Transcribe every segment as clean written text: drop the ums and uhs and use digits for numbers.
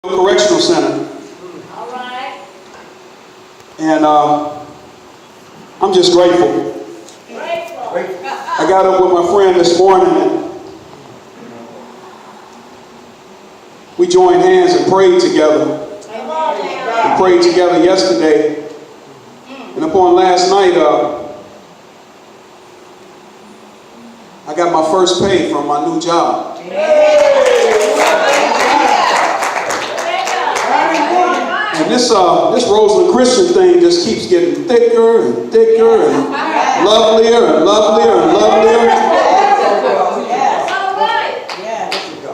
Correctional Center. All right. And I'm just grateful. Grateful. I got up with my friend this morning and we joined hands and prayed together. We prayed together yesterday. And upon last night, I got my first pay from my new job. And this Roseland Christian thing just keeps getting thicker and thicker and lovelier and lovelier and lovelier.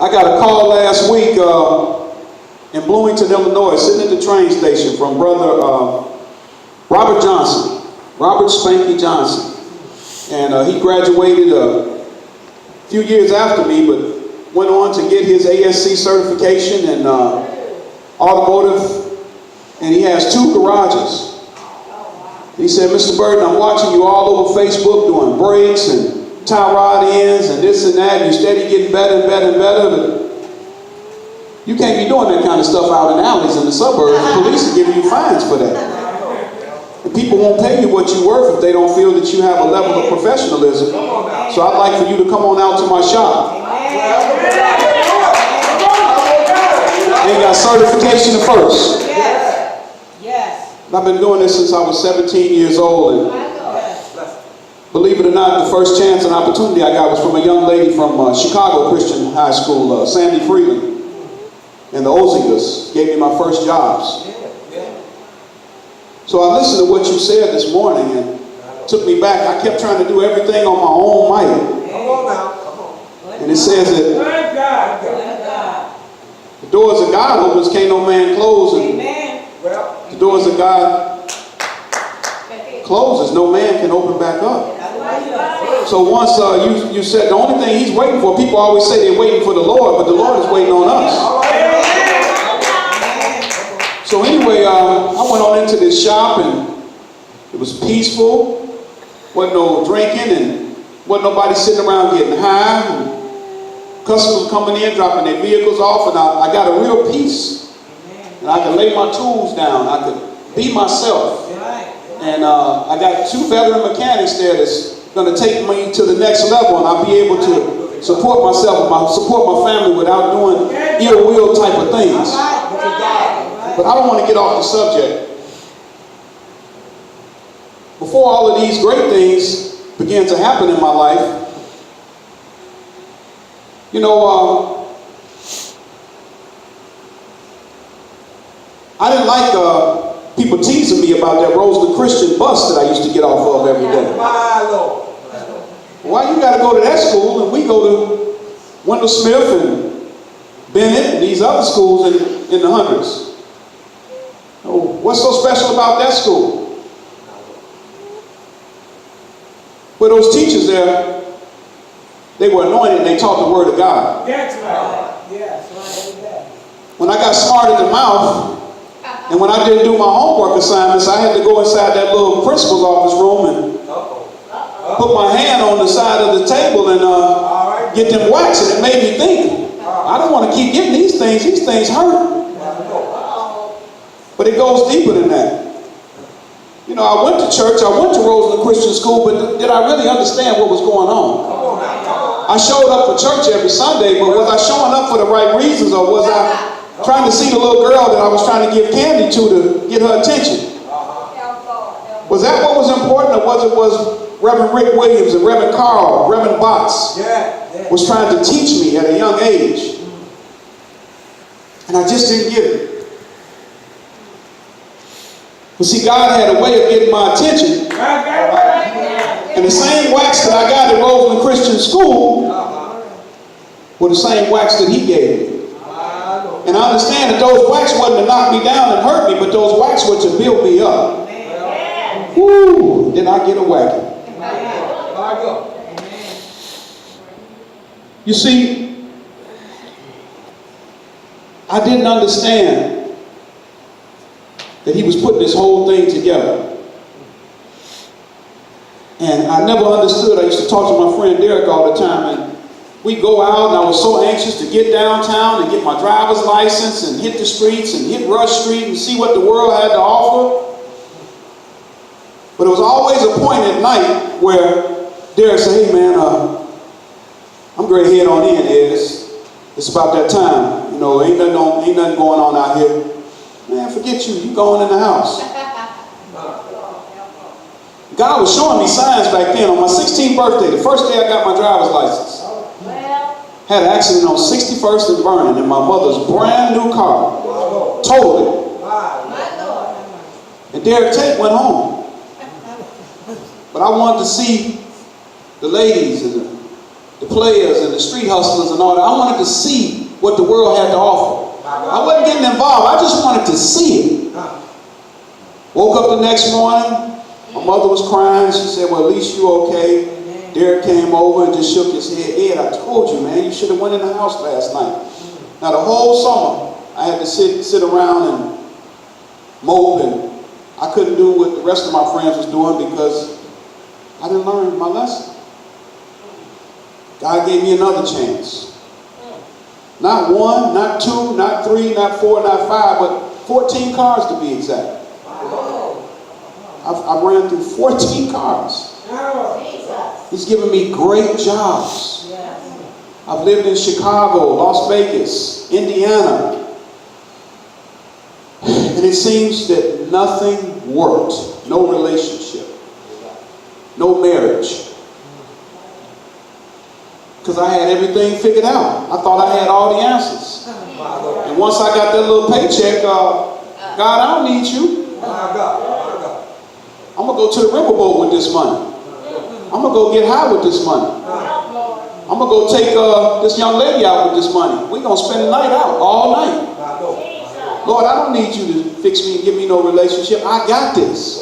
I got a call last week in Bloomington, Illinois, sitting at the train station from Brother Robert Johnson, Robert Spanky Johnson. And he graduated a few years after me, but went on to get his ASC certification in automotive. And he has 2 garages. He said, Mr. Burton, I'm watching you all over Facebook doing brakes and tie rod ends and this and that. You're steady getting better and better and better. But you can't be doing that kind of stuff out in alleys in the suburbs. The police are giving you fines for that. And people won't pay you what you're worth if they don't feel that you have a level of professionalism. So I'd like for you to come on out to my shop. They got certification first. I've been doing this since I was 17 years old, and believe it or not, the first chance and opportunity I got was from a young lady from Chicago Christian High School, Sandy Freeland, and the Ozingers gave me my first jobs. So I listened to what you said this morning, and it took me back. I kept trying to do everything on my own might. Come on now, come on. And it says that the doors of God opens, can't no man close. And the doors of God closes, no man can open back up. So once you said the only thing he's waiting for, people always say they're waiting for the Lord, but the Lord is waiting on us. So anyway, I went on into this shop and it was peaceful. Wasn't no drinking and wasn't nobody sitting around getting high. And customers coming in, dropping their vehicles off, and I got a real peace. And I could lay my tools down. I could be myself. And I got 2 veteran mechanics there that's going to take me to the next level, and I'll be able to support myself and support my family without doing ill will type of things. But I don't want to get off the subject. Before all of these great things began to happen in my life, you know, I didn't like people teasing me about that Roseland Christian bus that I used to get off of every day. Why you got to go to that school and we go to Wendell Smith and Bennett and these other schools in the hundreds? Oh, what's so special about that school? Well, those teachers there, they were anointed and they taught the Word of God. That's right. Yes, right. When I got smart in the mouth, and when I didn't do my homework assignments, I had to go inside that little principal's office room and put my hand on the side of the table and get them waxed. And it made me think, I don't want to keep getting these things. These things hurt. But it goes deeper than that. You know, I went to church. I went to Roseland Christian School, but did I really understand what was going on? I showed up for church every Sunday, but was I showing up for the right reasons, or was I trying to see the little girl that I was trying to give candy to get her attention? Was that what was important, or was Reverend Rick Williams and Reverend Carl, Reverend Botts was trying to teach me at a young age? And I just didn't get it. But see, God had a way of getting my attention. And the same wax that I got at Roseland Christian School were the same wax that he gave me. And I understand that those wax wasn't to knock me down and hurt me, but those wax were to build me up. Woo! Did I get a whacking? You see, I didn't understand that he was putting this whole thing together. And I never understood. I used to talk to my friend Derek all the time, and we'd go out, and I was so anxious to get downtown and get my driver's license and hit the streets and hit Rush Street and see what the world had to offer. But it was always a point at night where Derek said, hey man, I'm going to head on in, Ed. It's about that time. You know, ain't nothing going on out here. Man, forget you. You going in the house. God was showing me signs back then. On my 16th birthday, the first day I got my driver's license, had an accident on 61st and Vernon in my mother's brand new car. Totaled it. And Derek Tate went home. But I wanted to see the ladies and the players and the street hustlers and all that. I wanted to see what the world had to offer. I wasn't getting involved. I just wanted to see it. Woke up the next morning. My mother was crying. She said, well, at least you okay. Derek came over and just shook his head. Ed, I told you, man, you should have went in the house last night. Now, the whole summer, I had to sit around and mope, and I couldn't do what the rest of my friends was doing because I didn't learn my lesson. God gave me another chance. Not one, not two, not three, not four, not five, but 14 cars to be exact. I've ran through 14 cars. He's given me great jobs. I've lived in Chicago, Las Vegas, Indiana. And it seems that nothing worked. No relationship. No marriage. Because I had everything figured out. I thought I had all the answers. And once I got that little paycheck, God, I don't need you. I'm going to go to the riverboat with this money. I'm going to go get high with this money. I'm going to go take this young lady out with this money. We're going to spend the night out, all night. Lord, I don't need you to fix me and give me no relationship. I got this.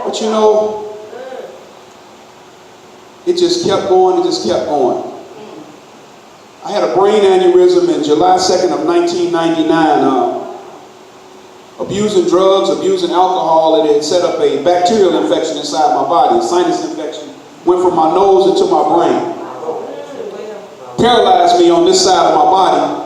But you know, it just kept going, it just kept going. I had a brain aneurysm in July 2nd of 1999. Abusing drugs, abusing alcohol, it had set up a bacterial infection inside my body. A sinus infection went from my nose into my brain. Paralyzed me on this side of my body.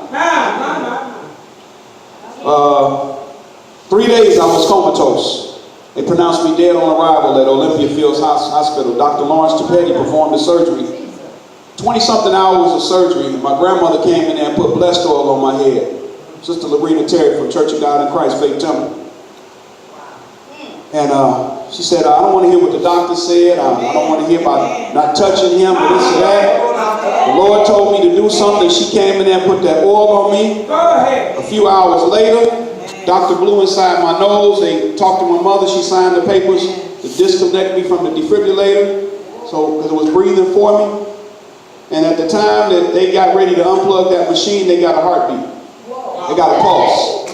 3 days I was comatose. They pronounced me dead on arrival at Olympia Fields Hospital. Dr. Lawrence Tupetti performed the surgery. 20-something hours of surgery. My grandmother came in there and put blessed oil on my head. Sister Lorena Terry from Church of God in Christ, Faith Temple. And she said, I don't want to hear what the doctor said. I don't want to hear about not touching him or this or that. The Lord told me to do something. She came in there and put that oil on me. A few hours later, doctor blew inside my nose. They talked to my mother. She signed the papers to disconnect me from the defibrillator, because it was breathing for me. And at the time that they got ready to unplug that machine, they got a heartbeat. They got a pulse.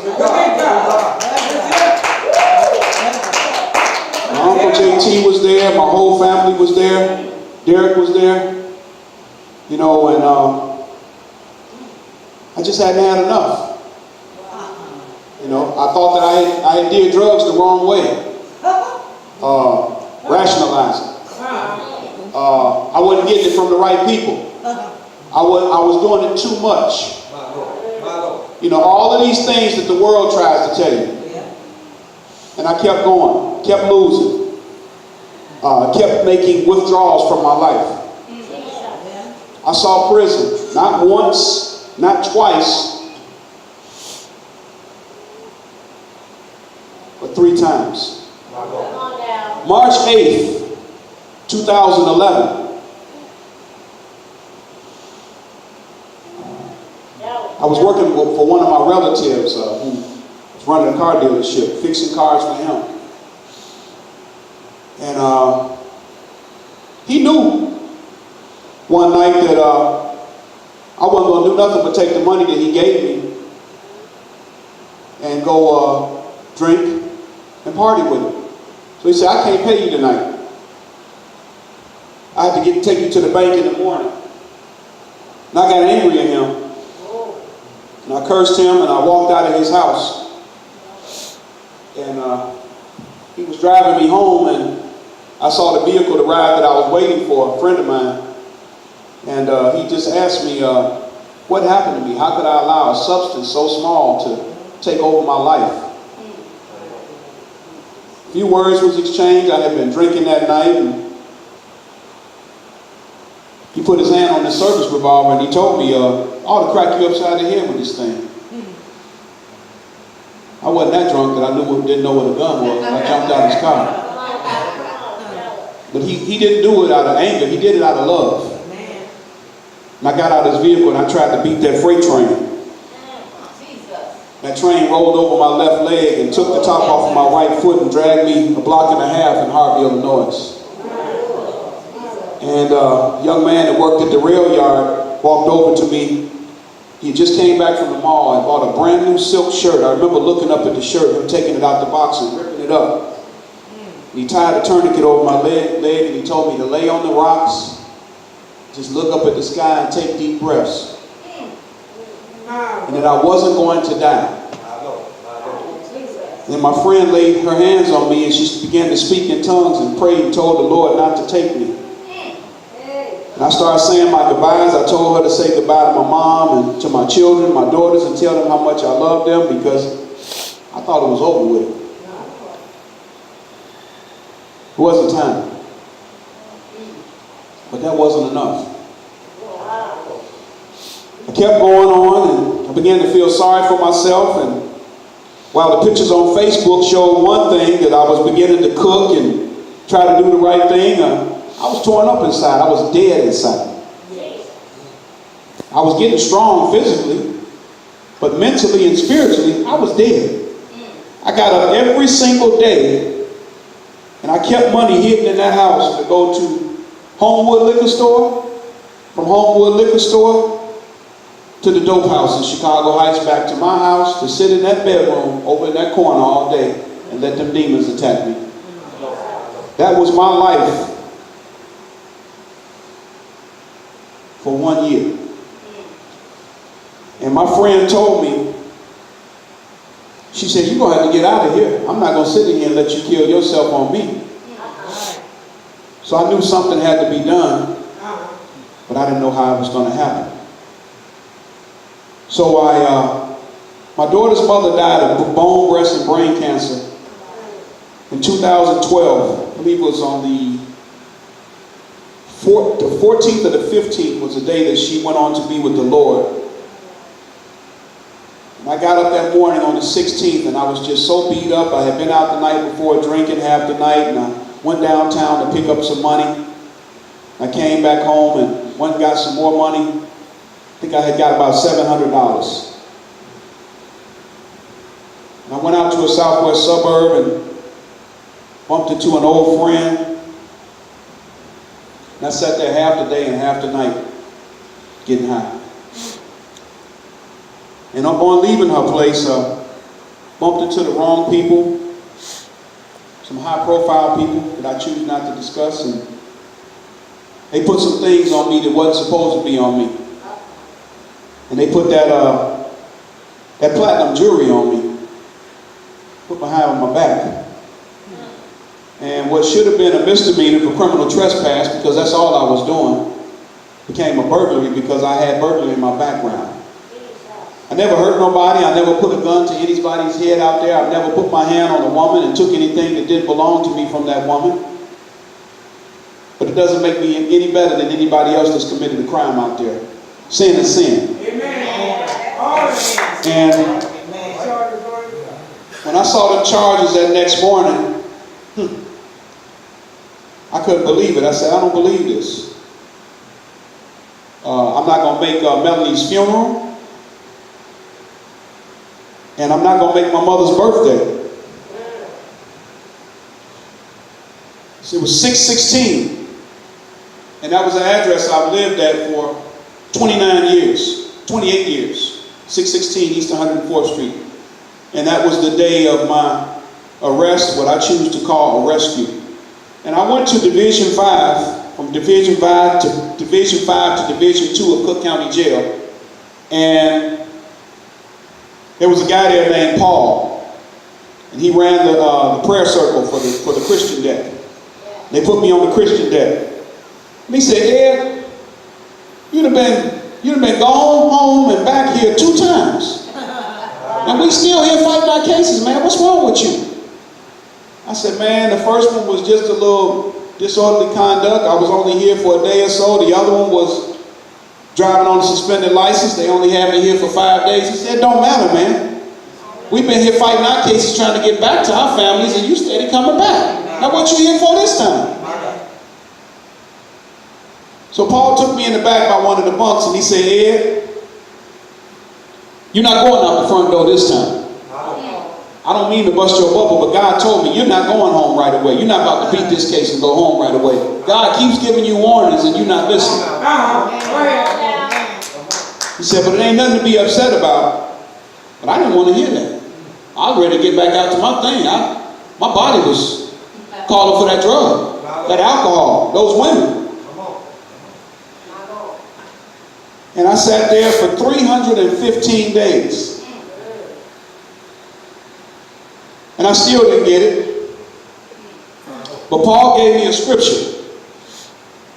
My Uncle JT was there. My whole family was there. Derek was there. You know, and I just hadn't had enough. You know, I thought that I had did drugs the wrong way. Rationalizing. I wasn't getting it from the right people. I was doing it too much. You know, all of these things that the world tries to tell you. And I kept going, kept losing, kept making withdrawals from my life. I saw prison, not once, not twice, but 3 times. March 8th, 2011. I was working for one of my relatives who was running a car dealership, fixing cars for him. And he knew one night that I wasn't going to do nothing but take the money that he gave me and go drink and party with him. So he said, I can't pay you tonight. I had to take you to the bank in the morning. And I got angry at him. And I cursed him and I walked out of his house. And he was driving me home and I saw the vehicle to ride that I was waiting for, a friend of mine, and he just asked me, what happened to me? How could I allow a substance so small to take over my life? A few words was exchanged. I had been drinking that night, and he put his hand on the service revolver and he told me, I ought to crack you upside the head with this thing. I wasn't that drunk that I didn't know what a gun was. I jumped out of his car. But he didn't do it out of anger. He did it out of love. And I got out of his vehicle and I tried to beat that freight train. That train rolled over my left leg and took the top off of my right foot and dragged me a block and a half in Harvey, Illinois. And a young man that worked at the rail yard walked over to me. He just came back from the mall and bought a brand new silk shirt. I remember looking up at the shirt, him taking it out the box and ripping it up. And he tied a tourniquet over my leg and he told me to lay on the rocks, just look up at the sky and take deep breaths. And that I wasn't going to die. And my friend laid her hands on me and she began to speak in tongues and prayed and told the Lord not to take me. And I started saying my goodbyes. I told her to say goodbye to my mom and to my children, my daughters, and tell them how much I love them because I thought it was over with. It wasn't time. But that wasn't enough. I kept going on and I began to feel sorry for myself, and while the pictures on Facebook showed one thing, that I was beginning to cook and try to do the right thing, I was torn up inside. I was dead inside. I was getting strong physically, but mentally and spiritually, I was dead. I got up every single day and I kept money hidden in that house to go to Homewood Liquor Store, from Homewood Liquor Store to the dope house in Chicago Heights, back to my house, to sit in that bedroom over in that corner all day and let them demons attack me. That was my life for 1 year. And my friend told me, she said, you're going to have to get out of here. I'm not going to sit in here and let you kill yourself on me. So I knew something had to be done, but I didn't know how it was going to happen. So my daughter's mother died of bone, breast, and brain cancer in 2012. I believe it was on the 14th or the 15th was the day that she went on to be with the Lord. And I got up that morning on the 16th and I was just so beat up. I had been out the night before drinking half the night, and I went downtown to pick up some money. I came back home and went and got some more money. I think I had got about $700. And I went out to a southwest suburb and bumped into an old friend. And I sat there half the day and half the night getting high. And upon leaving her place, bumped into the wrong people, some high-profile people that I choose not to discuss, and they put some things on me that wasn't supposed to be on me. And they put that platinum jewelry on me, put behind my back. And what should have been a misdemeanor for criminal trespass, because that's all I was doing, became a burglary because I had burglary in my background. I never hurt nobody. I never put a gun to anybody's head out there. I never put my hand on a woman and took anything that didn't belong to me from that woman. But it doesn't make me any better than anybody else that's committed a crime out there. Sin is sin. Amen. And when I saw them charges that next morning, I couldn't believe it. I said, I don't believe this. I'm not going to make Melanie's funeral. And I'm not going to make my mother's birthday. So it was 616. And that was an address I've lived at for 29 years, 28 years. 616 East 104th Street. And that was the day of my arrest, what I choose to call a rescue. And I went to Division 5, from Division 5 to Division 5 to Division 2 of Cook County Jail. And there was a guy there named Paul, and he ran the prayer circle for the Christian deck. They put me on the Christian deck. And he said, Ed, you'd have been gone home and back here 2 times. And we still here fighting our cases, man. What's wrong with you? I said, man, the first one was just a little disorderly conduct. I was only here for a day or so. The other one was driving on a suspended license. They only had me here for 5 days. He said, it don't matter, man. We've been here fighting our cases trying to get back to our families, and you steady coming back. Now what you here for this time? So Paul took me in the back by one of the bunks and he said, Ed, you're not going out the front door this time. I don't mean to bust your bubble, but God told me you're not going home right away. You're not about to beat this case and go home right away. God keeps giving you warnings and you're not listening. He said, but it ain't nothing to be upset about. But I didn't want to hear that. I was ready to get back out to my thing. My body was calling for that drug, that alcohol, those women. And I sat there for 315 days. And I still didn't get it. But Paul gave me a scripture.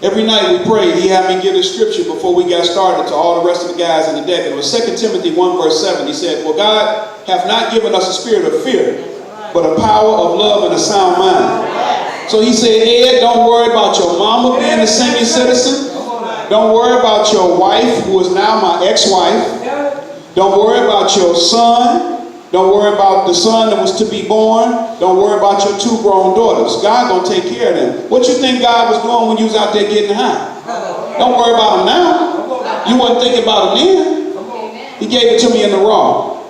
Every night we prayed, he had me give a scripture before we got started to all the rest of the guys in the deck. And it was 2 Timothy 1 verse 7. He said, for God hath not given us a spirit of fear, but a power of love and a sound mind. So he said, Ed, don't worry about your mama being a senior citizen. Don't worry about your wife, who is now my ex-wife. Don't worry about your son. Don't worry about the son that was to be born. Don't worry about your 2 grown daughters. God gonna take care of them. What you think God was doing when you was out there getting high? Don't worry about them now. You wasn't thinking about them then. He gave it to me in the raw.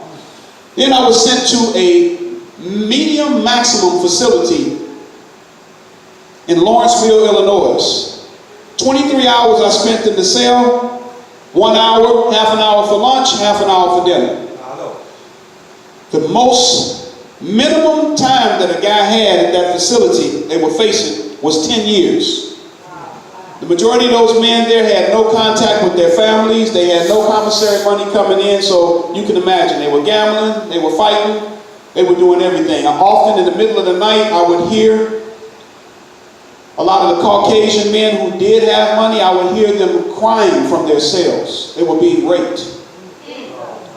Then I was sent to a medium maximum facility in Lawrenceville, Illinois. 23 hours I spent in the cell. 1 hour, half an hour for lunch, half an hour for dinner. The most minimum time that a guy had at that facility they were facing was 10 years. The majority of those men there had no contact with their families. They had no commissary money coming in, so you can imagine. They were gambling, they were fighting, they were doing everything. Often in the middle of the night, I would hear a lot of the Caucasian men who did have money, I would hear them crying from their cells. They were being raped.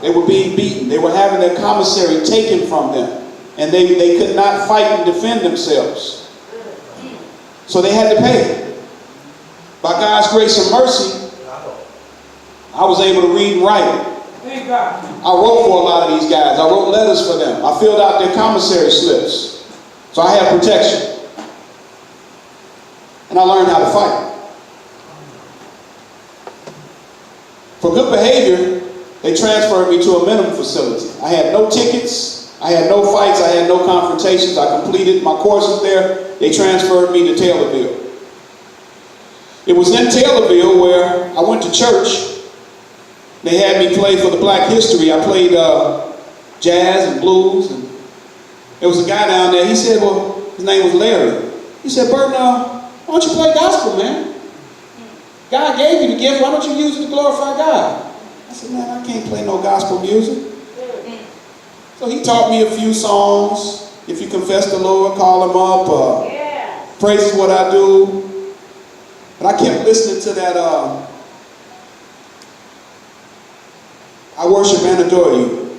They were being beaten. They were having their commissary taken from them. And they could not fight and defend themselves. So they had to pay. By God's grace and mercy, I was able to read and write. I wrote for a lot of these guys. I wrote letters for them. I filled out their commissary slips. So I had protection. And I learned how to fight. For good behavior, they transferred me to a minimum facility. I had no tickets, I had no fights, I had no confrontations. I completed my courses there. They transferred me to Taylorville. It was in Taylorville where I went to church. They had me play for the Black History. I played jazz and blues. And there was a guy down there. He said, well, his name was Larry. He said, Burton, why don't you play gospel, man? God gave you the gift. Why don't you use it to glorify God? I said, man, I can't play no gospel music. So he taught me a few songs. If you confess the Lord, call him up. Praise is what I do. But I kept listening to that, I worship and adore you.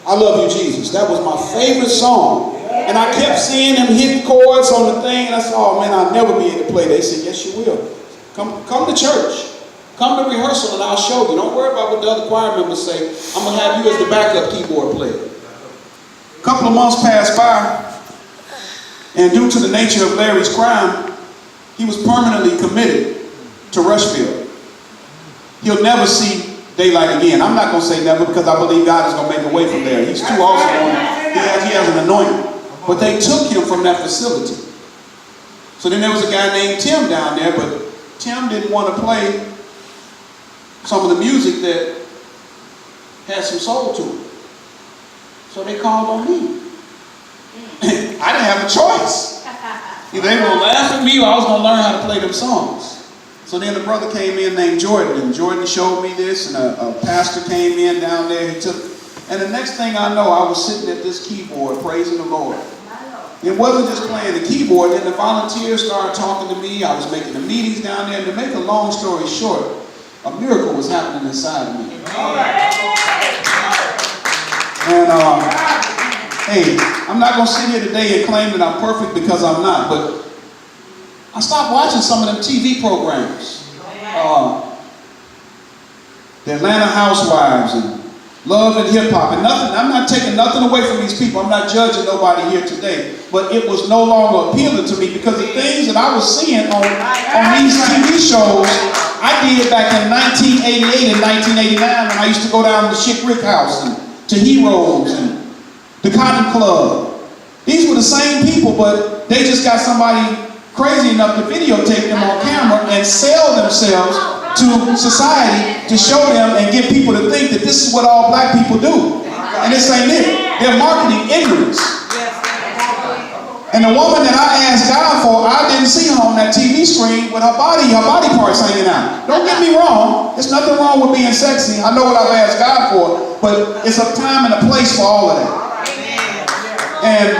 I love you, Jesus. That was my favorite song. And I kept seeing him hit chords on the thing. And I said, oh man, I'll never be able to play. They said, yes, you will. Come to church. Come to rehearsal and I'll show you. Don't worry about what the other choir members say. I'm going to have you as the backup keyboard player. A couple of months passed by. And due to the nature of Larry's crime, he was permanently committed to Rushville. He'll never see daylight again. I'm not going to say never because I believe God is going to make a way from there. He's too awesome. He has an anointing. But they took him from that facility. So then there was a guy named Tim down there, but Tim didn't want to play some of the music that had some soul to it. So they called on me. I didn't have a choice. Either they were going to laugh at me or I was going to learn how to play them songs. So then a brother came in named Jordan, and Jordan showed me this, and a pastor came in down there. And the next thing I know, I was sitting at this keyboard praising the Lord. it wasn't just playing the keyboard. Then the volunteers started talking to me. I was making the meetings down there. And to make a long story short, a miracle was happening inside of me. And hey, I'm not going to sit here today and claim that I'm perfect because I'm not. But I stopped watching some of them TV programs. The Atlanta Housewives and Love and Hip Hop and nothing. I'm not taking nothing away from these people. I'm not judging nobody here today. But it was no longer appealing to me because the things that I was seeing on these TV shows, I did back in 1988 and 1989 when I used to go down to Chick Rick House and to Heroes and the Cotton Club. These were the same people, but they just got somebody crazy enough to videotape them on camera and sell themselves to society to show them and get people to think that this is what all black people do. And this ain't it. They're marketing ignorance. And the woman that I asked God for, I didn't see her on that TV screen with her body parts hanging out. Don't get me wrong. There's nothing wrong with being sexy. I know what I've asked God for, but it's a time and a place for all of that. And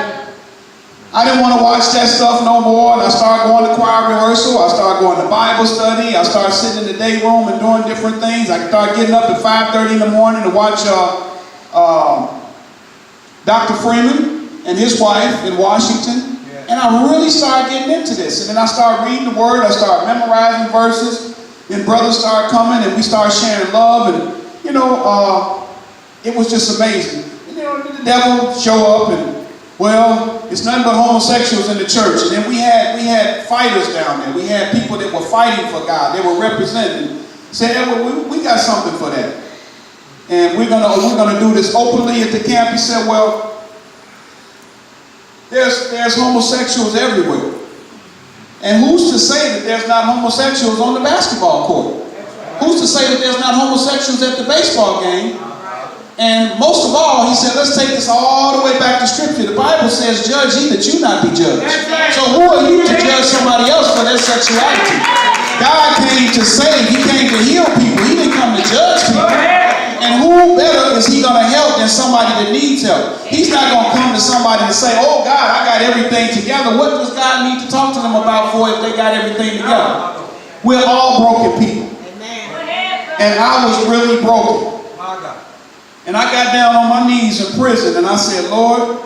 I didn't want to watch that stuff no more, and I started going to choir rehearsal, I started going to Bible study, I started sitting in the day room and doing different things. I started getting up at 5:30 in the morning to watch Dr. Freeman and his wife in Washington, and I really started getting into this. And then I started reading the Word, I started memorizing verses, then brothers started coming, and we started sharing love, and it was just amazing. And the devil show up and well, it's nothing but homosexuals in the church. And then we had fighters down there. We had people that were fighting for God. They were representing. Said, well, we got something for that. And we're gonna do this openly at the camp. He said, well, there's homosexuals everywhere. And who's to say that there's not homosexuals on the basketball court? Who's to say that there's not homosexuals at the baseball game? And most of all, he said, let's take this all the way back to Scripture. The Bible says, judge ye that you not be judged. So who are you to judge somebody else for their sexuality? God came to save. He came to heal people. He didn't come to judge people. And who better is he going to help than somebody that needs help? He's not going to come to somebody and say, oh God, I got everything together. What does God need to talk to them about for if they got everything together? We're all broken people. And I was really broken. And I got down on my knees in prison and I said, Lord,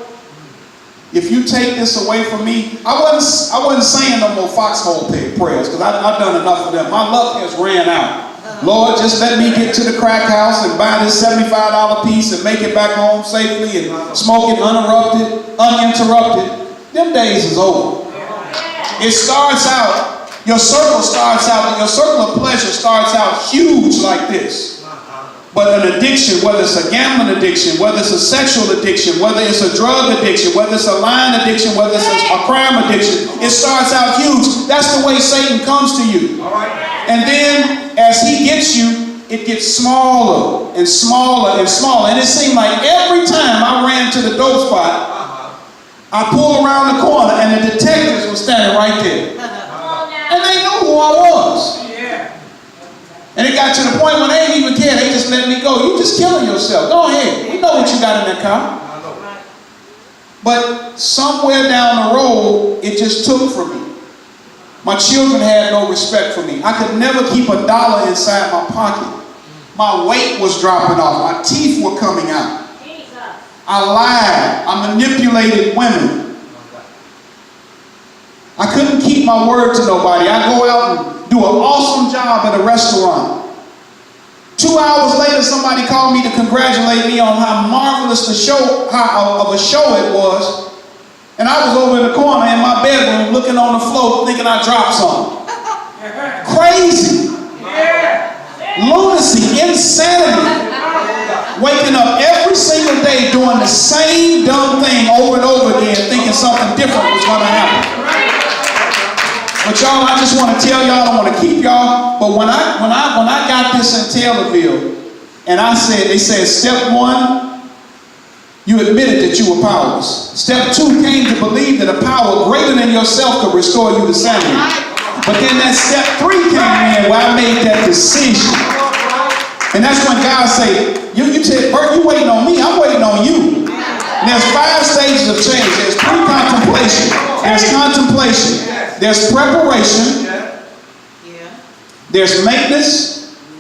if you take this away from me, I wasn't saying no more foxhole prayers because I've done enough of them. My luck has ran out. Lord, just let me get to the crack house and buy this $75 piece and make it back home safely and smoke it uninterrupted. Them days is over. It starts out, your circle of pleasure starts out huge like this. But an addiction, whether it's a gambling addiction, whether it's a sexual addiction, whether it's a drug addiction, whether it's a lying addiction, whether it's a crime addiction, it starts out huge. That's the way Satan comes to you. And then as he gets you, it gets smaller and smaller and smaller. And it seemed like every time I ran to the dope spot, I pulled around the corner and the detectives were standing right there. And they knew who I was. And it got to the point when they didn't even care. They just let me go. You just killing yourself. Go ahead. We know what you got in that car. But somewhere down the road, it just took from me. My children had no respect for me. I could never keep $1 inside my pocket. My weight was dropping off. My teeth were coming out. I lied. I manipulated women. I couldn't keep my word to nobody. I go out and do an awesome job at a restaurant. 2 hours later, somebody called me to congratulate me on how marvelous of a show it was. And I was over in the corner in my bedroom looking on the floor thinking I dropped something. Crazy. Lunacy, insanity. Waking up every single day doing the same dumb thing over and over again thinking something different was going to happen. But y'all, I just want to tell y'all, I want to keep y'all. But when I got this in Taylorville, and they said, step 1, you admitted that you were powerless. Step 2 came to believe that a power greater than yourself could restore you to sanity. But then that step 3 came in where I made that decision. And that's when God said, you said, Bert, you waiting on me, I'm waiting on you. And there's 5 stages of change. There's pre-contemplation. contemplation. There's contemplation. There's preparation. There's maintenance.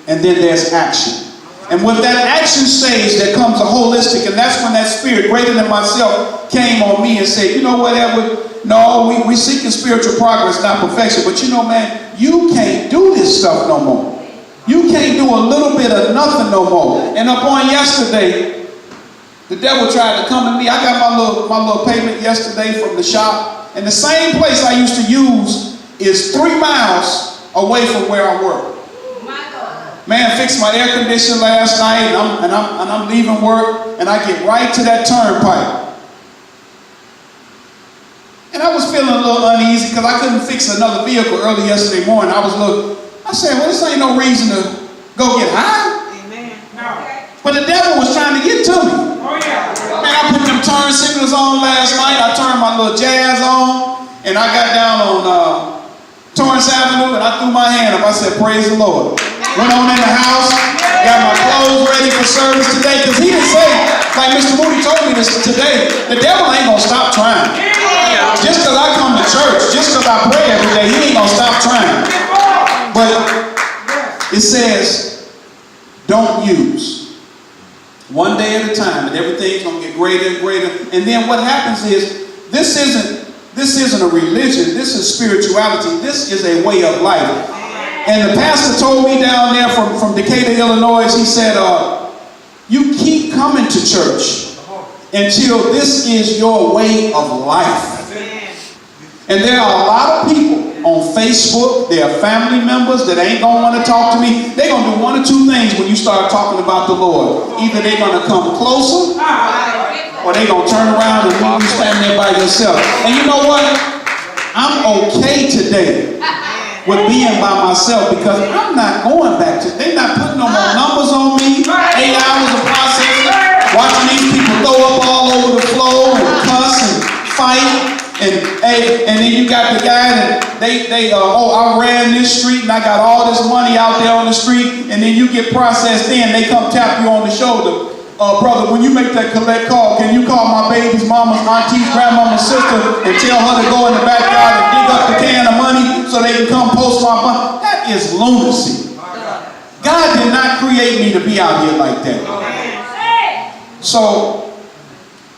And then there's action. And with that action stage, there comes a holistic, and that's when that spirit greater than myself came on me and said, you know what, Edward? No, we seeking spiritual progress, not perfection. But you know, man, you can't do this stuff no more. You can't do a little bit of nothing no more. And upon yesterday, the devil tried to come to me. I got my little payment yesterday from the shop, and the same place I used to use is 3 miles away from where I work. Man fixed my air conditioner last night, and I'm leaving work, and I get right to that turnpike. And I was feeling a little uneasy because I couldn't fix another vehicle early yesterday morning. I said, well, this ain't no reason to go get high. Amen. No. But the devil was trying to get to me. Oh, yeah. Man, I put them turn signals on last night. I turned my little Jazz on, and I got down on Torrance Avenue, and I threw my hand up. I said, praise the Lord. Went on in the house, got my clothes ready for service today, because he didn't say, like Mr. Moody told me this today, the devil ain't going to stop trying. Just because I come to church, just because I pray every day, he ain't going to stop trying. But it says, don't use. One day at a time, and everything's going to get greater and greater. And then what happens is, this isn't a religion, this is spirituality, this is a way of life. And the pastor told me down there from Decatur, Illinois, he said, you keep coming to church until this is your way of life. And there are a lot of people on Facebook, there are family members that ain't going to want to talk to me. They're going to do one or two things when you start talking about the Lord. Either they're going to come closer, or they're going to turn around and leave you standing there by yourself. And you know what? I'm okay today with being by myself, because I'm not going back to, they're not putting no more numbers on me. 8 hours of processing, watching these people throw up all over the floor and cuss and fight. And then you got the guy that I ran this street and I got all this money out there on the street, and then you get processed in, they come tap you on the shoulder. Brother, when you make that collect call, can you call my baby's mama's, auntie's, grandmama's sister and tell her to go in the backyard and dig up the can of money so they can come post my money? That is lunacy. God did not create me to be out here like that. So,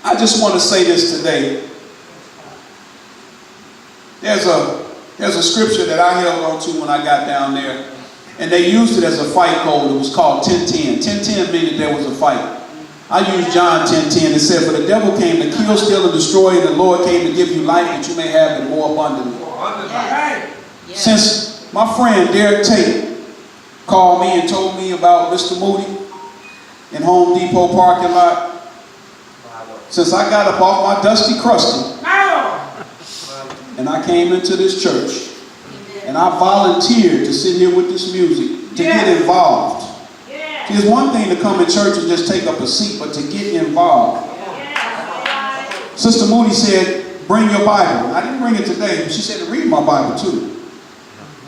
I just want to say this today. There's a scripture that I held on to when I got down there, and they used it as a fight code. It was called 10-10. 10-10 meaning there was a fight. I used John 10:10. It said, for the devil came to kill, steal, and destroy, and the Lord came to give you life that you may have it more abundantly. Yes. Since my friend Derek Tate called me and told me about Mr. Moody in Home Depot parking lot, since I got up off my dusty crusty, and I came into this church, and I volunteered to sit here with this music, to get involved. See, it's one thing to come in church and just take up a seat, but to get involved. Sister Moody said, bring your Bible. I didn't bring it today, but she said to read my Bible too.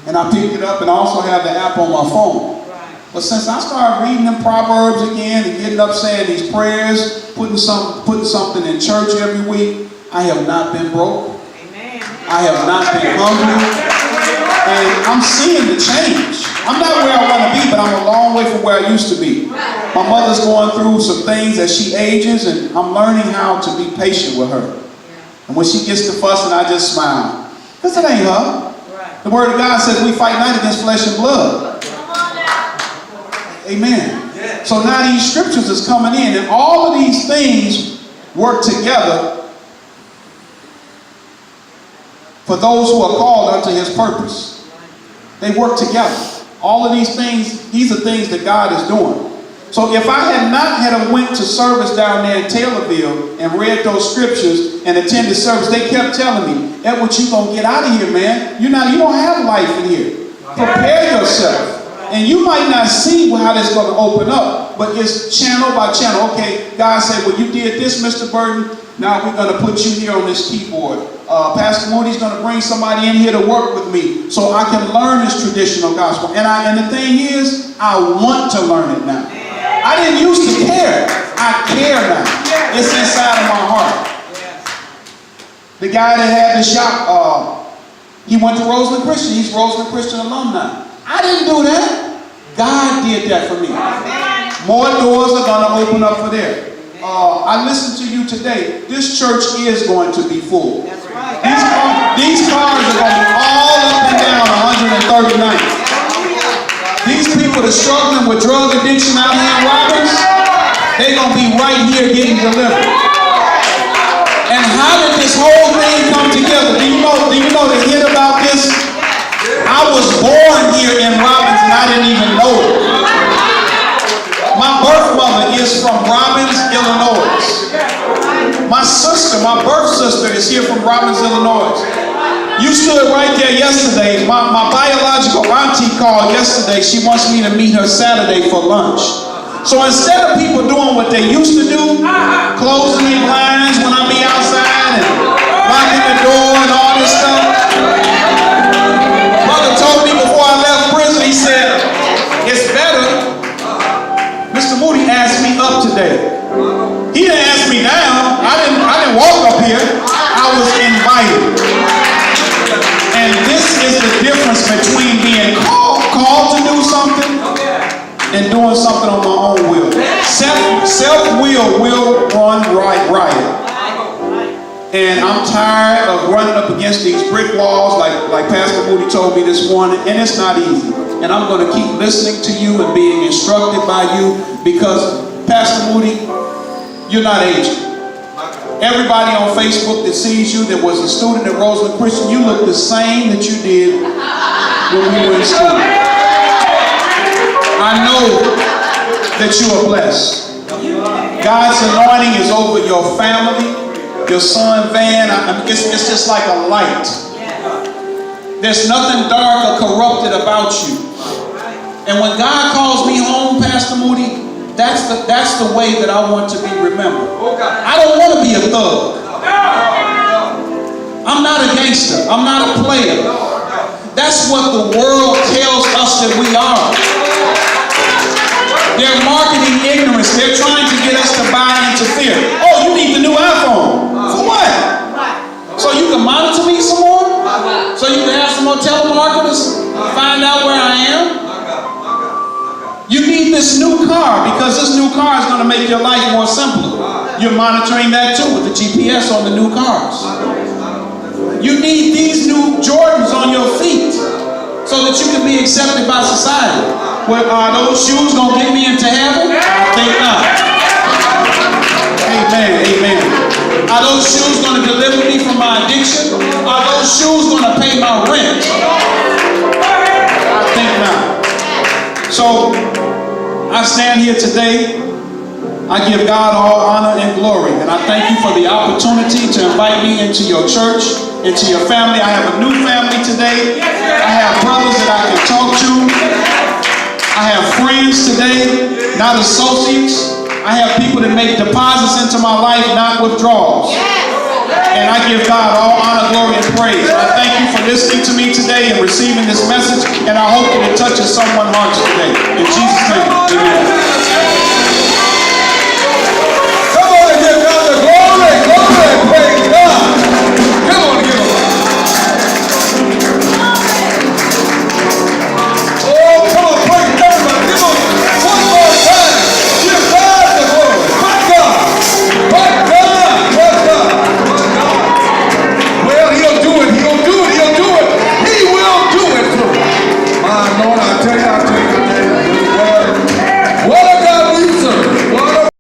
And I picked it up, and I also have the app on my phone. But since I started reading them Proverbs again and getting up saying these prayers, putting something in church every week, I have not been broke. I have not been hungry. And I'm seeing the change. I'm not where I want to be, but I'm a long way from where I used to be. My mother's going through some things as she ages, and I'm learning how to be patient with her. And when she gets to fussing, I just smile. Because it ain't her. The Word of God says we fight not against flesh and blood. Amen. So now these scriptures is coming in, and all of these things work together for those who are called unto his purpose. They work together. All of these things, these are things that God is doing. So if I had not went to service down there in Taylorville and read those scriptures and attended service, they kept telling me, Edward, you gonna get out of here, man. You don't have life in here. Prepare yourself. And you might not see how this is going to open up, but it's channel by channel. Okay, God said, well, you did this, Mr. Burton. Now we're going to put you here on this keyboard. Pastor Moody's going to bring somebody in here to work with me so I can learn this traditional gospel. And the thing is, I want to learn it now. I didn't used to care. I care now. It's inside of my heart. The guy that had the shop, he went to Roseland Christian. He's Roseland Christian alumni. I didn't do that. God did that for me. More doors are going to open up for them. I listened to you today. This church is going to be full. That's right. These cars are going to be all up and down 139th. These people that are struggling with drug addiction out here in Robbins, they're going to be right here getting delivered. And how did this whole thing come together? Do you know the hint about this? I was born here in Robbins and I didn't even know it. My birth mother is from Robbins, Illinois. My sister, my birth sister, is here from Robbins, Illinois. You stood right there yesterday. My biological auntie called yesterday. She wants me to meet her Saturday for lunch. So instead of people doing what they used to do, closing their blinds when I be outside and locking the door and all this stuff, Brother told me before I left prison, he said, it's better. Mr. Moody asked me up today. He didn't ask me down. I didn't walk up here. I was invited. And this is the difference between being called to do something and doing something on my own will. Self-will will run riot. And I'm tired of running up against these brick walls like Pastor Moody told me this morning, and it's not easy. And I'm going to keep listening to you and being instructed by you because, Pastor Moody, you're not aging. Everybody on Facebook that sees you that was a student at Roseland Christian, you look the same that you did when we were in school. I know that you are blessed. God's anointing is over your family, your son Van. It's just like a light. There's nothing dark or corrupted about you. And when God calls me home, Pastor Moody, that's the way that I want to be remembered. I don't want to be a thug. I'm not a gangster. I'm not a player. That's what the world tells us that we are. They're marketing ignorance. They're trying to get us to buy into fear. Oh, you need the new iPhone. For what? So you can monitor me some more? So you can have some more telemarketers find out where I am? You need this new car because this new car is going to make your life more simple. You're monitoring that too with the GPS on the new cars. You need these new Jordans on your feet so that you can be accepted by society. Well, are those shoes going to get me into heaven? I think not. Amen, amen. Are those shoes going to deliver me from my addiction? Are those shoes going to pay my rent? I think not. So, I stand here today. I give God all honor and glory. And I thank you for the opportunity to invite me into your church, into your family. I have a new family today. I have brothers that I can talk to. I have friends today, not associates. I have people that make deposits into my life, not withdrawals. And I give God all honor, glory, and praise. And I thank you for listening to me today and receiving this message. And I hope that it touches someone's heart today. In Jesus' name, amen.